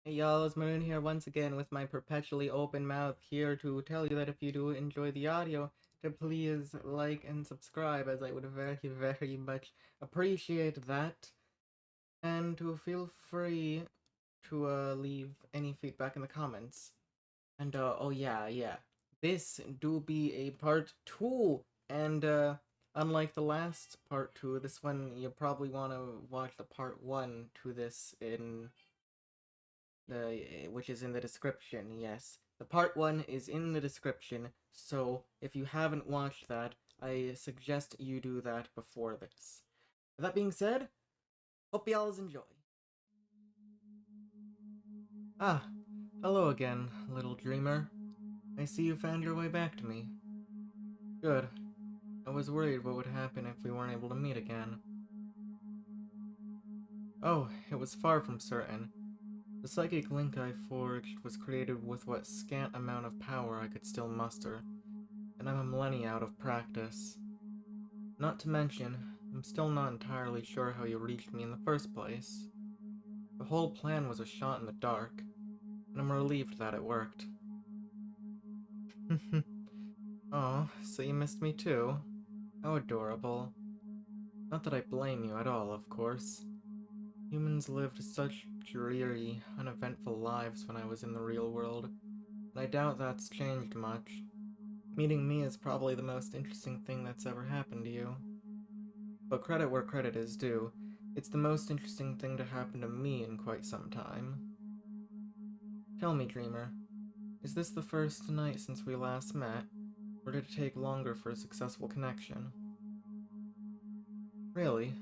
Hey y'all, it's Maroon here once again with my perpetually open mouth here to tell you that if you do enjoy the audio, to please like and subscribe as I would very much appreciate that. And to feel free to leave any feedback in the comments. And oh yeah, this do be a part 2 and unlike the last part 2, this one you probably want to watch the part 1 to this in which is in the description, yes. The part 1 is in the description, so if you haven't watched that, I suggest you do that before this. With that being said, hope y'all enjoy. Ah, hello again, little dreamer. I see you found your way back to me. Good. I was worried what would happen if we weren't able to meet again. Oh, it was far from certain. The psychic link I forged was created with what scant amount of power I could still muster, and I'm a millennia out of practice. Not to mention, I'm still not entirely sure how you reached me in the first place. The whole plan was a shot in the dark, and I'm relieved that it worked. Oh, so you missed me too? How adorable. Not that I blame you at all, of course. Humans lived such dreary, uneventful lives when I was in the real world, and I doubt that's changed much. Meeting me is probably the most interesting thing that's ever happened to you. But credit where credit is due, it's the most interesting thing to happen to me in quite some time. Tell me, Dreamer, is this the first night since we last met, or did it take longer for a successful connection? Really?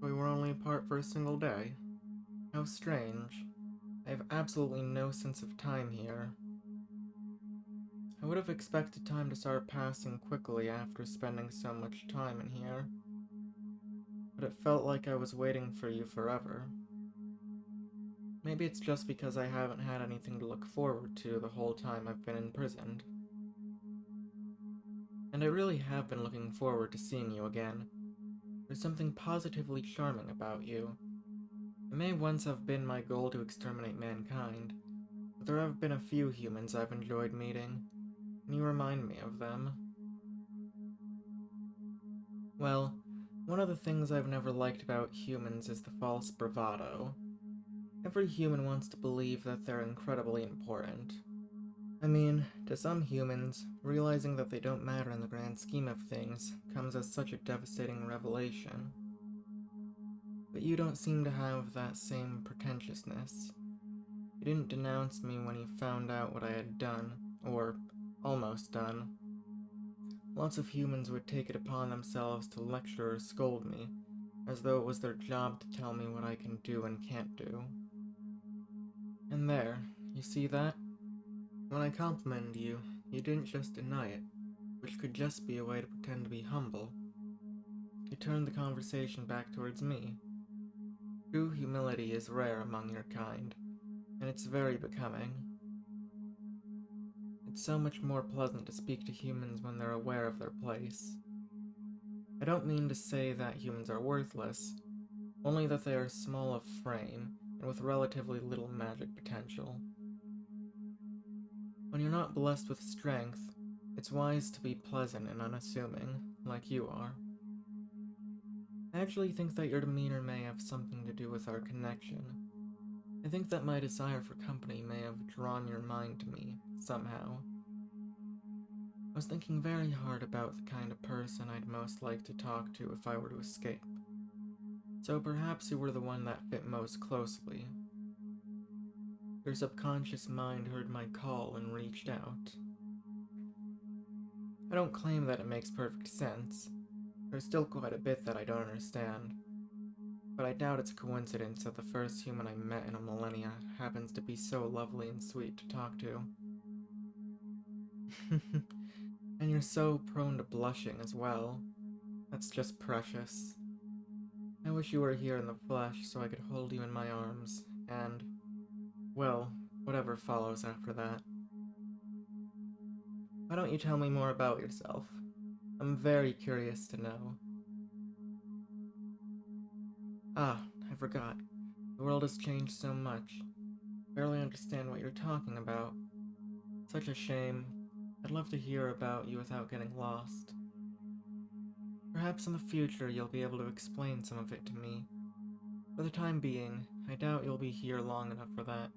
We were only apart for a single day? How strange. I have absolutely no sense of time here. I would have expected time to start passing quickly after spending so much time in here, but it felt like I was waiting for you forever. Maybe it's just because I haven't had anything to look forward to the whole time I've been imprisoned. And I really have been looking forward to seeing you again. There's something positively charming about you. It may once have been my goal to exterminate mankind, but there have been a few humans I've enjoyed meeting, and you remind me of them. Well, one of the things I've never liked about humans is the false bravado. Every human wants to believe that they're incredibly important. I mean, to some humans, realizing that they don't matter in the grand scheme of things comes as such a devastating revelation. But you don't seem to have that same pretentiousness. You didn't denounce me when you found out what I had done, or almost done. Lots of humans would take it upon themselves to lecture or scold me, as though it was their job to tell me what I can do and can't do. And there, you see that? When I complimented you, you didn't just deny it, which could just be a way to pretend to be humble. You turned the conversation back towards me. True humility is rare among your kind, and it's very becoming. It's so much more pleasant to speak to humans when they're aware of their place. I don't mean to say that humans are worthless, only that they are small of frame and with relatively little magic potential. When you're not blessed with strength, it's wise to be pleasant and unassuming, like you are. I actually think that your demeanor may have something to do with our connection. I think that my desire for company may have drawn your mind to me, somehow. I was thinking very hard about the kind of person I'd most like to talk to if I were to escape. So perhaps you were the one that fit most closely. Your subconscious mind heard my call and reached out. I don't claim that it makes perfect sense. There's still quite a bit that I don't understand. But I doubt it's a coincidence that the first human I met in a millennia happens to be so lovely and sweet to talk to. And you're so prone to blushing as well. That's just precious. I wish you were here in the flesh so I could hold you in my arms, and, well, whatever follows after that. Why don't you tell me more about yourself? I'm very curious to know. Ah, I forgot. The world has changed so much. Barely understand what you're talking about. Such a shame. I'd love to hear about you without getting lost. Perhaps in the future you'll be able to explain some of it to me. For the time being, I doubt you'll be here long enough for that.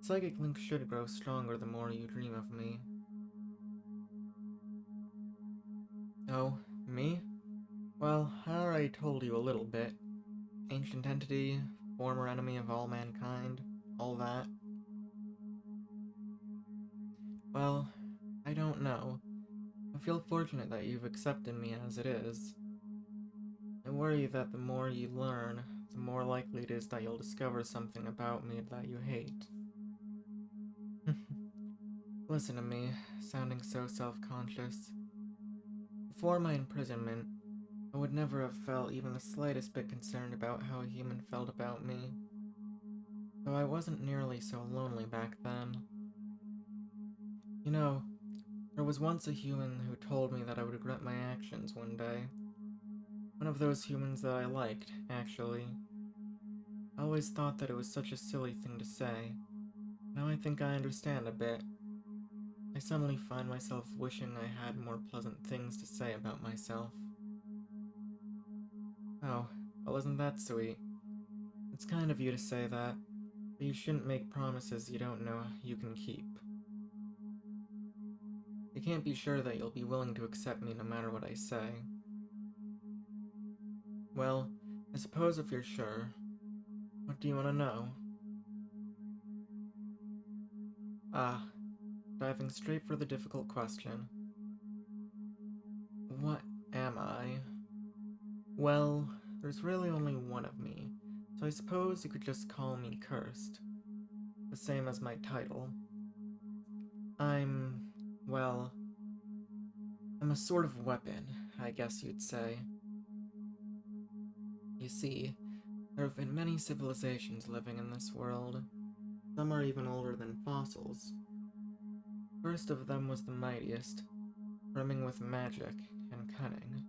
Psychic links should grow stronger the more you dream of me. Oh, me? Well, I already told you a little bit. Ancient entity, former enemy of all mankind, all that. Well, I don't know. I feel fortunate that you've accepted me as it is. I worry that the more you learn, the more likely it is that you'll discover something about me that you hate. Listen to me, sounding so self-conscious. Before my imprisonment, I would never have felt even the slightest bit concerned about how a human felt about me. Though I wasn't nearly so lonely back then. You know, there was once a human who told me that I would regret my actions one day. One of those humans that I liked, actually. I always thought that it was such a silly thing to say. Now I think I understand a bit. I suddenly find myself wishing I had more pleasant things to say about myself. Oh, well, isn't that sweet? It's kind of you to say that, but you shouldn't make promises you don't know you can keep. You can't be sure that you'll be willing to accept me no matter what I say. Well, I suppose if you're sure. What do you want to know? Ah, diving straight for the difficult question. What am I? Well, there's really only one of me, so I suppose you could just call me Cursed. The same as my title. I'm, well, I'm a sort of weapon, I guess you'd say. You see, there have been many civilizations living in this world. Some are even older than fossils. First of them was the mightiest, brimming with magic and cunning.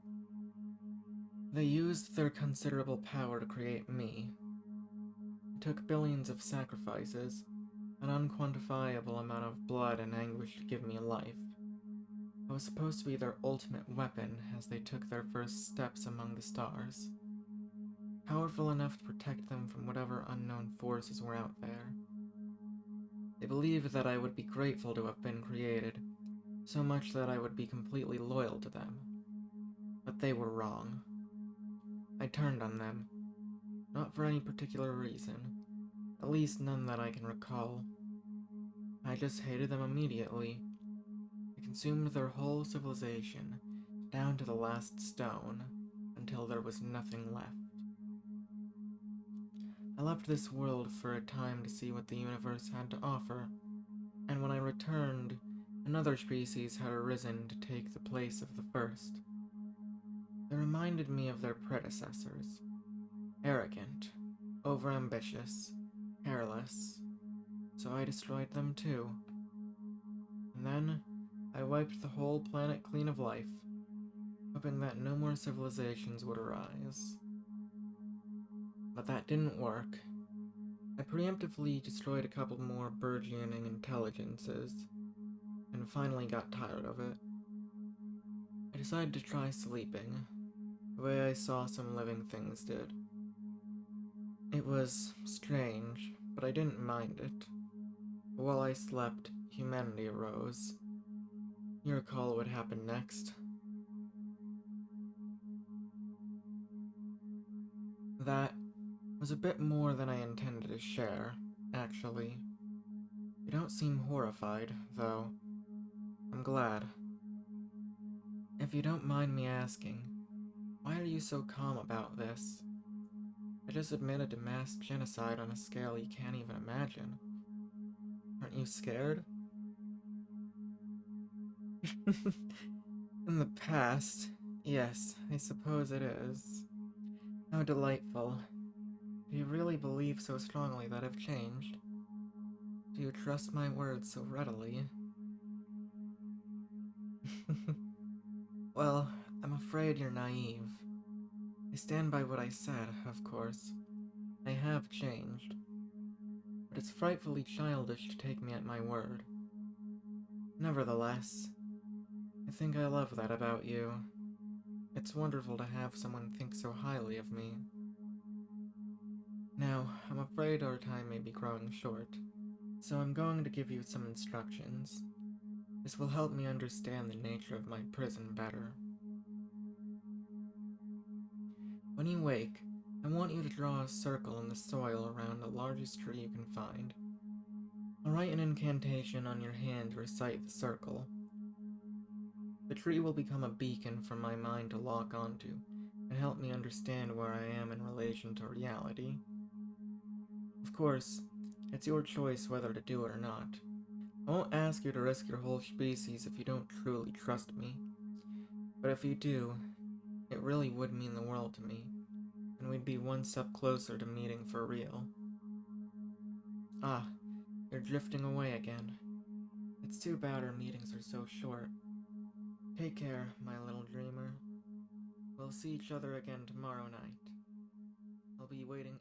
They used their considerable power to create me. It took billions of sacrifices, an unquantifiable amount of blood and anguish to give me life. I was supposed to be their ultimate weapon as they took their first steps among the stars. Powerful enough to protect them from whatever unknown forces were out there. They believed that I would be grateful to have been created, so much that I would be completely loyal to them. But they were wrong. I turned on them, not for any particular reason, at least none that I can recall. I just hated them immediately. I consumed their whole civilization, down to the last stone, until there was nothing left. I left this world for a time to see what the universe had to offer, and when I returned, another species had arisen to take the place of the first. They reminded me of their predecessors. Arrogant, overambitious, careless. So I destroyed them too. And then, I wiped the whole planet clean of life, hoping that no more civilizations would arise. But that didn't work. I preemptively destroyed a couple more burgeoning intelligences, and finally got tired of it. I decided to try sleeping, the way I saw some living things did. It was strange, but I didn't mind it. But while I slept, humanity arose. You recall what happened next? That was a bit more than I intended to share, actually. You don't seem horrified, though. I'm glad. If you don't mind me asking, why are you so calm about this? I just admitted to mass genocide on a scale you can't even imagine. Aren't you scared? In the past, yes, I suppose it is. How delightful. Do you really believe so strongly that I've changed? Do you trust my words so readily? Well, I'm afraid you're naive. I stand by what I said, of course. I have changed. but it's frightfully childish to take me at my word. Nevertheless, I think I love that about you. It's wonderful to have someone think so highly of me. Now, I'm afraid our time may be growing short, so I'm going to give you some instructions. This will help me understand the nature of my prison better. When you wake, I want you to draw a circle in the soil around the largest tree you can find. I'll write an incantation on your hand to recite the circle. The tree will become a beacon for my mind to lock onto and help me understand where I am in relation to reality. Of course, it's your choice whether to do it or not. I won't ask you to risk your whole species if you don't truly trust me. But if you do, it really would mean the world to me, and we'd be one step closer to meeting for real. Ah, you're drifting away again. It's too bad our meetings are so short. Take care, my little dreamer. We'll see each other again tomorrow night. I'll be waiting